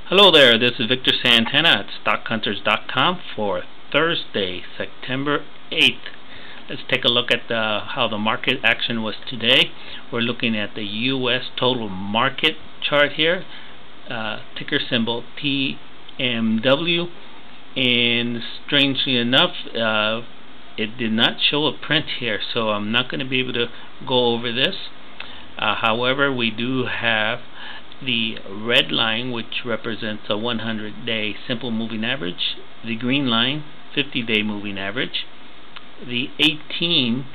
Hello there, this is Victor Santana at StockHunters.com for Thursday, September 8th. Let's take a look at how the market action was today. We're looking at the U.S. total market chart here, ticker symbol TMW, and strangely enough, it did not show a print here, so I'm not going to be able to go over this. However, we do have the red line, which represents a 100-day simple moving average, the green line, 50-day moving average, the 18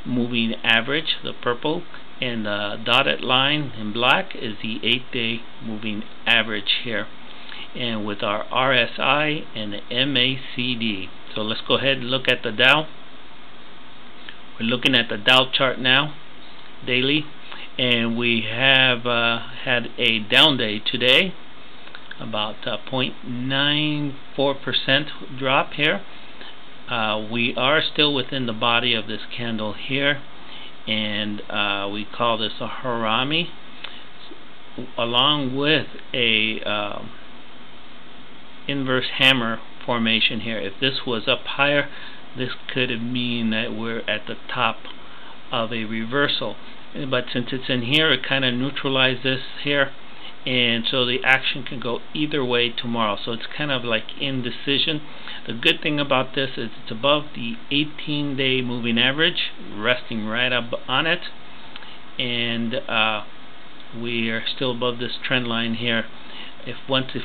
moving average, the purple, and the dotted line in black is the 8-day moving average here, and with our RSI and the MACD. So let's go ahead and look at the Dow. We're looking at the Dow chart now, daily. And we have had a down day today, about 0.94% drop here. We are still within the body of this candle here, and we call this a harami, along with a inverse hammer formation here. If this was up higher, this could mean that we're at the top of a reversal. But since it's in here, it kind of neutralizes this here, and so the action can go either way tomorrow. So it's kind of like indecision. The good thing about this is it's above the 18-day moving average, resting right up on it, and we are still above this trend line here. If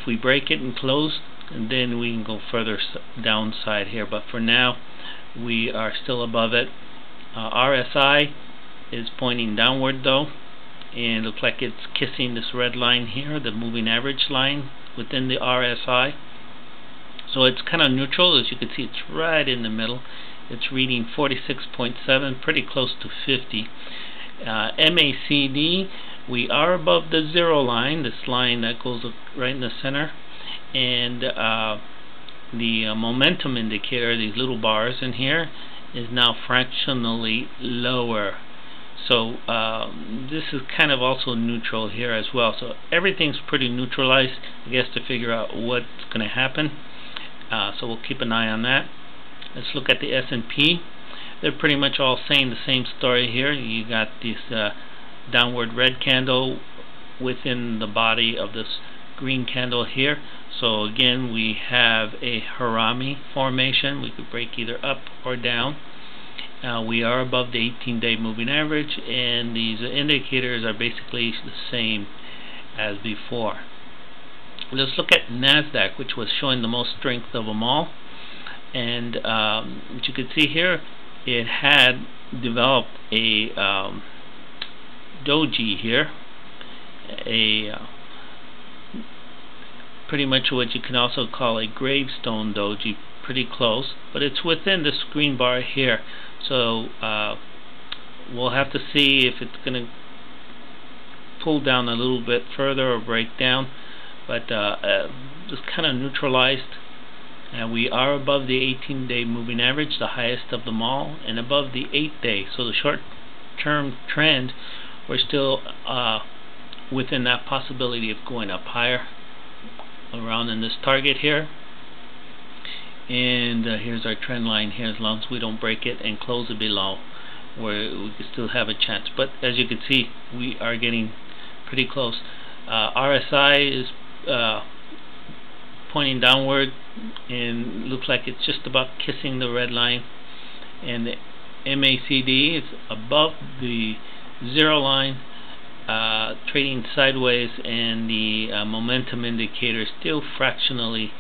we break it and close, and then we can go further downside here. But for now, we are still above it. RSI is pointing downward though, and looks like it's kissing this red line here, the moving average line within the RSI. So it's kind of neutral. As you can see, it's right in the middle. It's reading 46.7, pretty close to 50. MACD, we are above the zero line, this line that goes right in the center, and the momentum indicator, these little bars in here, is now fractionally lower. So this is kind of also neutral here as well. So everything's pretty neutralized, I guess, to figure out what's going to happen. So we'll keep an eye on that. Let's look at the S&P. They're pretty much all saying the same story here. You got this downward red candle within the body of this green candle here. So again, we have a harami formation. We could break either up or down. We are above the 18-day moving average, and these indicators are basically the same as before. Let's look at NASDAQ, which was showing the most strength of them all. And as you can see here, it had developed a doji here, pretty much what you can also call a gravestone doji, pretty close, but it's within this green bar here. So we'll have to see if it's going to pull down a little bit further or break down, but just kind of neutralized. And we are above the 18-day moving average, the highest of them all, and above the 8-day. So the short-term trend, we're still within that possibility of going up higher around in this target here. And here's our trend line here. As long as we don't break it and close it below, where we can still have a chance. But as you can see, we are getting pretty close. RSI is pointing downward, and looks like it's just about kissing the red line. And the MACD is above the zero line, trading sideways, and the momentum indicator is still fractionally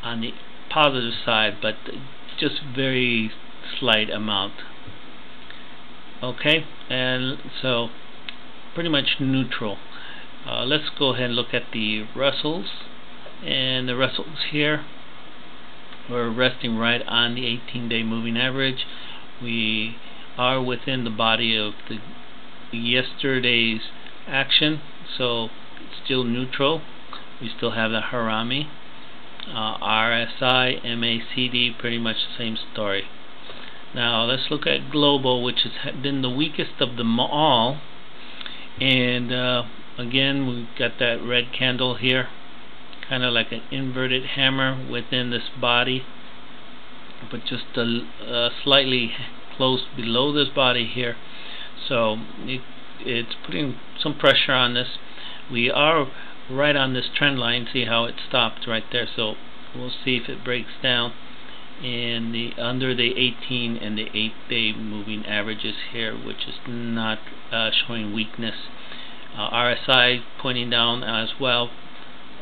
on the positive side, but just very slight amount. Okay, and so pretty much neutral. Let's go ahead and look at the Russells, and the Russells here, we're resting right on the 18-day moving average. We are within the body of the yesterday's action, so it's still neutral. We still have the harami. RSI, MACD, pretty much the same story. Now let's look at global, which has been the weakest of them all, and again we've got that red candle here, kind of like an inverted hammer within this body, but just slightly close below this body here. So it's putting some pressure on this. We are right on this trend line. See how it stopped right there. So we'll see if it breaks down in under the 18 and the 8-day moving averages here, which is not showing weakness. RSI pointing down as well,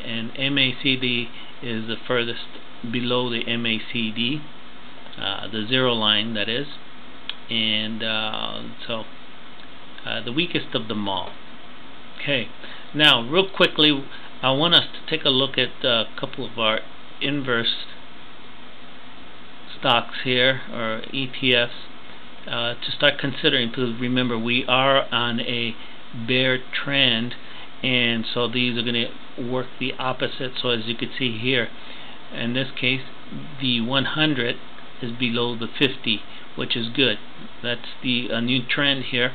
and MACD is the furthest below the MACD, the zero line, that is, and so the weakest of them all. Okay, now real quickly, I want us to take a look at a couple of our inverse stocks here, or ETFs, to start considering, because remember, we are on a bear trend, and so these are going to work the opposite. So as you can see here, in this case, the 100 is below the 50, which is good. That's the new trend here.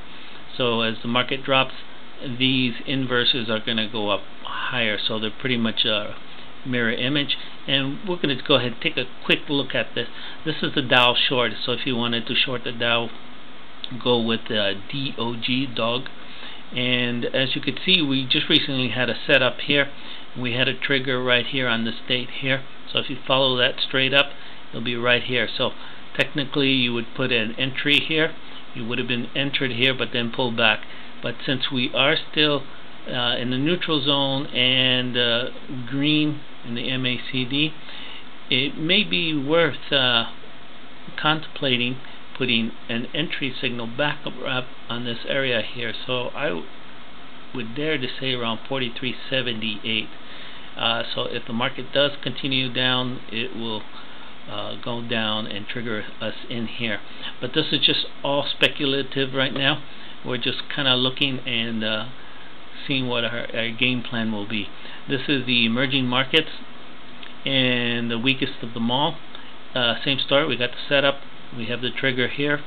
So as the market drops, these inverses are going to go up higher, so they're pretty much a mirror image. And we're going to go ahead and take a quick look at this. This is the Dow short, so if you wanted to short the Dow, go with DOG, dog. And as you can see, we just recently had a setup here. We had a trigger right here on this date here. So if you follow that straight up, it'll be right here. So technically you would put an entry here. You would have been entered here, but then pull back. But since we are still in the neutral zone and green in the MACD, it may be worth contemplating putting an entry signal back up on this area here. So I would dare to say around 43.78. So if the market does continue down, it will go down and trigger us in here. But this is just all speculative right now. We're just kind of looking and seeing what our game plan will be. This is the emerging markets, and the weakest of them all. Same story. We got the setup. We have the trigger here,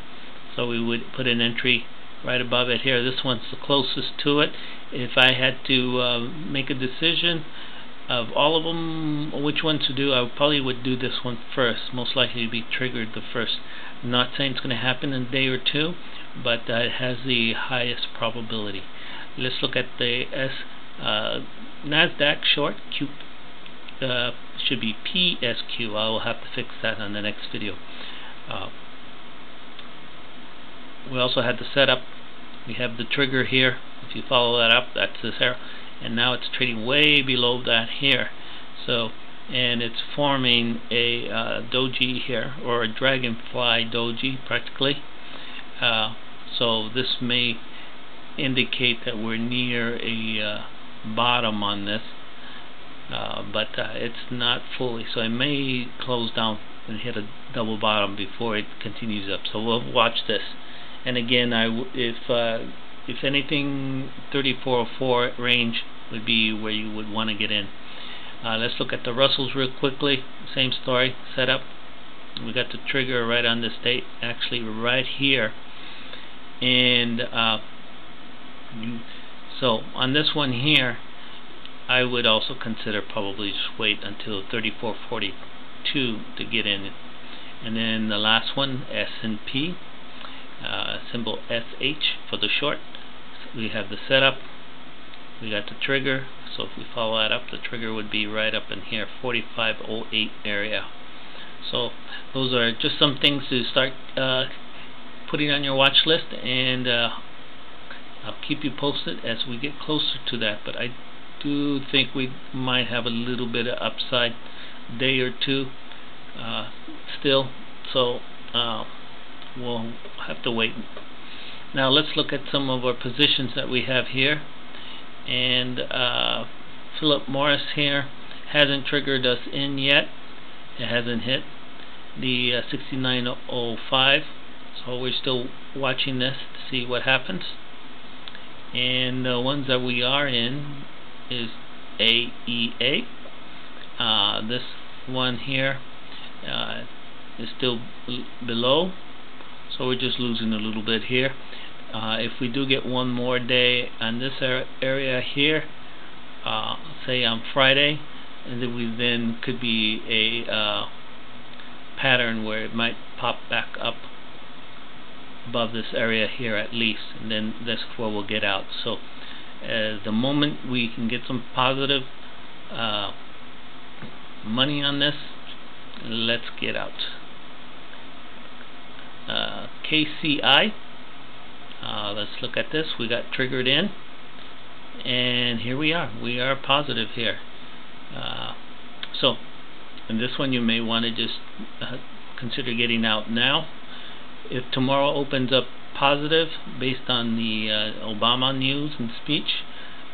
so we would put an entry right above it here. This one's the closest to it. If I had to make a decision of all of them, which one to do, I probably would do this one first. Most likely to be triggered the first. I'm not saying it's going to happen in a day or two, but it has the highest probability. Let's look at the NASDAQ short. Should be PSQ. I will have to fix that on the next video. We also had the setup. We have the trigger here. If you follow that up, that's this arrow, and now it's trading way below that here. So, and it's forming a doji here, or a dragonfly doji practically. So this may indicate that we're near a bottom on this, but it's not fully. So it may close down and hit a double bottom before it continues up. So we'll watch this. And again, if anything, 3404 range would be where you would want to get in. Let's look at the Russells real quickly. Same story, setup. We got the trigger right on this date, actually right here. And so on this one here, I would also consider probably just wait until 3442 to get in. And then the last one, S&P, symbol SH for the short. So we have the setup, we got the trigger. So if we follow that up, the trigger would be right up in here, 4508 area. So those are just some things to start putting on your watch list, and I'll keep you posted as we get closer to that. But I do think we might have a little bit of upside, day or two still. So we'll have to wait. Now let's look at some of our positions that we have here. And Philip Morris here hasn't triggered us in yet. It hasn't hit the 6905, so we're still watching this to see what happens. And the ones that we are in is AEA. This one here is still below, so we're just losing a little bit here. If we do get one more day on this area here, say on Friday, and then we then could be a pattern where it might pop back up above this area here at least, and then that's where we'll get out. So the moment we can get some positive money on this, let's get out. KCI, let's look at this. We got triggered in, and here we are positive here. So in this one you may want to just consider getting out now. If tomorrow opens up positive based on the Obama news and speech,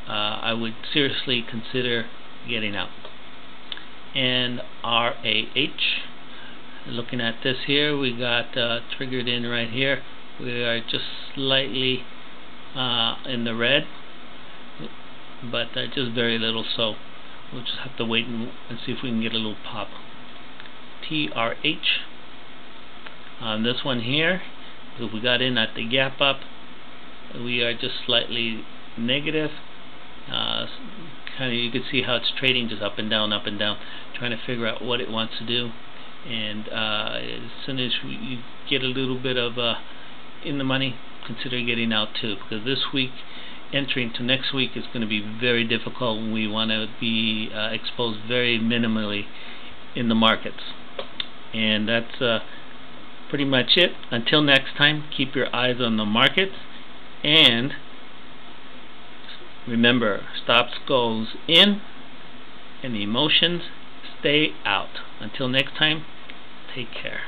I would seriously consider getting out. And RAH, looking at this here, we got triggered in right here. We are just slightly in the red, but just very little, so we'll just have to wait and see if we can get a little pop. TRH, on this one here, if we got in at the gap up, we are just slightly negative. Kind of, you can see how it's trading just up and down, trying to figure out what it wants to do. And as soon as you get a little bit of in the money, consider getting out too, because this week entering to next week is going to be very difficult, and we want to be exposed very minimally in the markets. And that's pretty much it. Until next time, keep your eyes on the markets, and remember, stops goes in and emotions stay out. Until next time, take care.